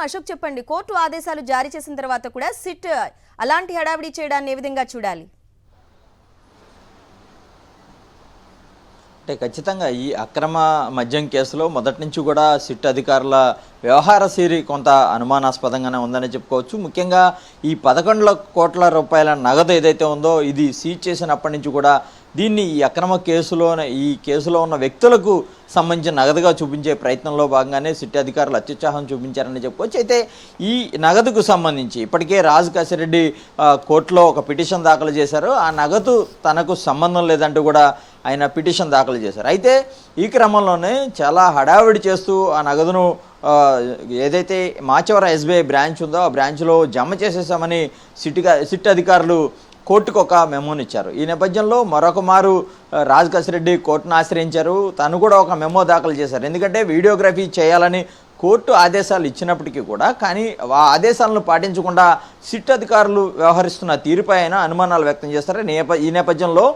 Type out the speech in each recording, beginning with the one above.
అశోక్ చెప్పండి, కోర్టు ఆదేశాలు జారీ చేసిన తర్వాత కూడా సిట్ అలాంటి హడావిడి చేయడాన్ని ఏ విధంగా చూడాలి? అంటే ఖచ్చితంగా ఈ అక్రమ మద్యం కేసులో మొదటి నుంచి కూడా సిట్ అధికారుల వ్యవహార శైలి కొంత అనుమానాస్పదంగానే ఉందని చెప్పుకోవచ్చు. ముఖ్యంగా ఈ 11 కోట్ల రూపాయల నగదు ఏదైతే ఉందో ఇది సీజ్ చేసినప్పటి నుంచి కూడా దీన్ని ఈ అక్రమ కేసులో ఉన్న వ్యక్తులకు సంబంధించిన నగదుగా చూపించే ప్రయత్నంలో భాగంగానే సిట్ అధికారులు అత్యుత్సాహం చూపించారని చెప్పుకోవచ్చు. అయితే ఈ నగదుకు సంబంధించి ఇప్పటికే రాజ్ కాశిరెడ్డి కోర్టులో ఒక పిటిషన్ దాఖలు చేశారు. ఆ నగదు తనకు సంబంధం లేదంటూ కూడా ఆయన పిటిషన్ దాఖలు చేశారు. అయితే ఈ క్రమంలోనే చాలా హడావిడి చేస్తూ ఆ నగదును ఏదైతే మాచవరం ఎస్బీఐ బ్రాంచ్ ఉందో ఆ బ్రాంచ్లో జమ చేసేసామని సిట్ అధికారులు కోర్టుకు ఒక మెమోని ఇచ్చారు. ఈ నేపథ్యంలో మరొక మారు రాజ్ కాశిరెడ్డి కోర్టును ఆశ్రయించారు. తను కూడా ఒక మెమో దాఖలు చేశారు. ఎందుకంటే వీడియోగ్రఫీ చేయాలని కోర్టు ఆదేశాలు ఇచ్చినప్పటికీ కూడా కానీ ఆ ఆదేశాలను పాటించకుండా సిట్ అధికారులు వ్యవహరిస్తున్న తీరుపై అయినా అనుమానాలు వ్యక్తం చేస్తారు. ఈ నేపథ్యంలో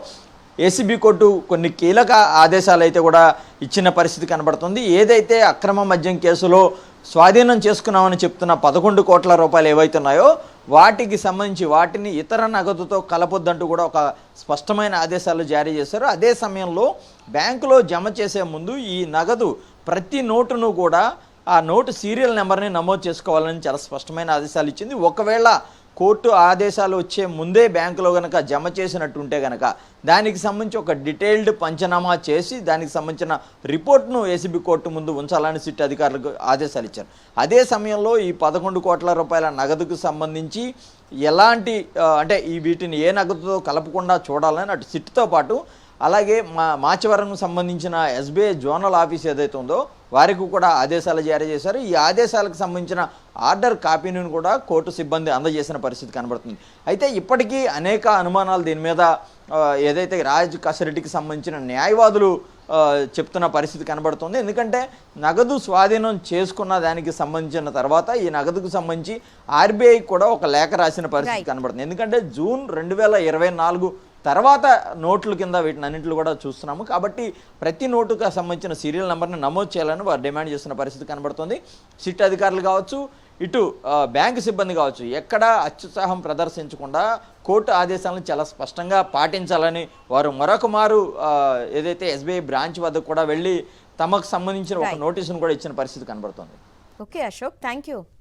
ఏసీబీ కోర్టు కొన్ని కీలక ఆదేశాలు అయితే కూడా ఇచ్చిన పరిస్థితి కనబడుతుంది. ఏదైతే అక్రమ మద్యం కేసులో స్వాధీనం చేసుకున్నామని చెప్తున్న 11 కోట్ల రూపాయలు ఏవైతున్నాయో వాటికి సంబంధించి వాటిని ఇతర నగదుతో కలపొద్దంటూ కూడా ఒక స్పష్టమైన ఆదేశాలు జారీ చేశారు. అదే సమయంలో బ్యాంకులో జమ చేసే ముందు ఈ నగదు ప్రతి నోటును కూడా ఆ నోటు సీరియల్ నెంబర్ని నమోదు చేసుకోవాలని చాలా స్పష్టమైన ఆదేశాలు ఇచ్చింది. ఒకవేళ కోర్టు ఆదేశాలు వచ్చే ముందే బ్యాంకులో కనుక జమ చేసినట్టుంటే కనుక దానికి సంబంధించి ఒక డీటెయిల్డ్ పంచనామా చేసి దానికి సంబంధించిన రిపోర్ట్ను ఏసీబీ కోర్టు ముందు ఉంచాలని సిట్ అధికారులకు ఆదేశాలు ఇచ్చారు. అదే సమయంలో ఈ 11 కోట్ల రూపాయల నగదుకు సంబంధించి ఎలాంటి అంటే వీటిని ఏ నగదుతో కలపకుండా చూడాలని అటు సిట్తో పాటు అలాగే మాచవరంకు సంబంధించిన ఎస్బీఐ జోనల్ ఆఫీస్ ఏదైతే ఉందో వారికి కూడా ఆదేశాలు జారీ చేశారు. ఈ ఆదేశాలకు సంబంధించిన ఆర్డర్ కాపీని కూడా కోర్టు సిబ్బంది అందజేసిన పరిస్థితి కనబడుతుంది. అయితే ఇప్పటికీ అనేక అనుమానాలు దీని మీద ఏదైతే రాజ్ కాశిరెడ్డికి సంబంధించిన న్యాయవాదులు చెప్తున్న పరిస్థితి కనబడుతుంది. ఎందుకంటే నగదు స్వాధీనం చేసుకున్న దానికి సంబంధించిన తర్వాత ఈ నగదుకు సంబంధించి ఆర్బీఐ కూడా ఒక లేఖ రాసిన పరిస్థితి కనబడుతుంది. ఎందుకంటే జూన్ 2024 తర్వాత నోట్ల కింద వీటిని అన్నింటిలో కూడా చూస్తున్నాము. కాబట్టి ప్రతి నోటుకు సంబంధించిన సీరియల్ నెంబర్ని నమోదు చేయాలని వారు డిమాండ్ చేస్తున్న పరిస్థితి కనబడుతుంది. సిట్ అధికారులు కావచ్చు, ఇటు బ్యాంకు సిబ్బంది కావచ్చు, ఎక్కడా అత్యుత్సాహం ప్రదర్శించకుండా కోర్టు ఆదేశాలను చాలా స్పష్టంగా పాటించాలని వారు మరొక మారు ఏదైతే ఎస్బీఐ బ్రాంచ్ వద్దకు కూడా వెళ్ళి తమకు సంబంధించిన ఒక నోటీసును కూడా ఇచ్చిన పరిస్థితి కనబడుతుంది. Okay Ashok, thank you.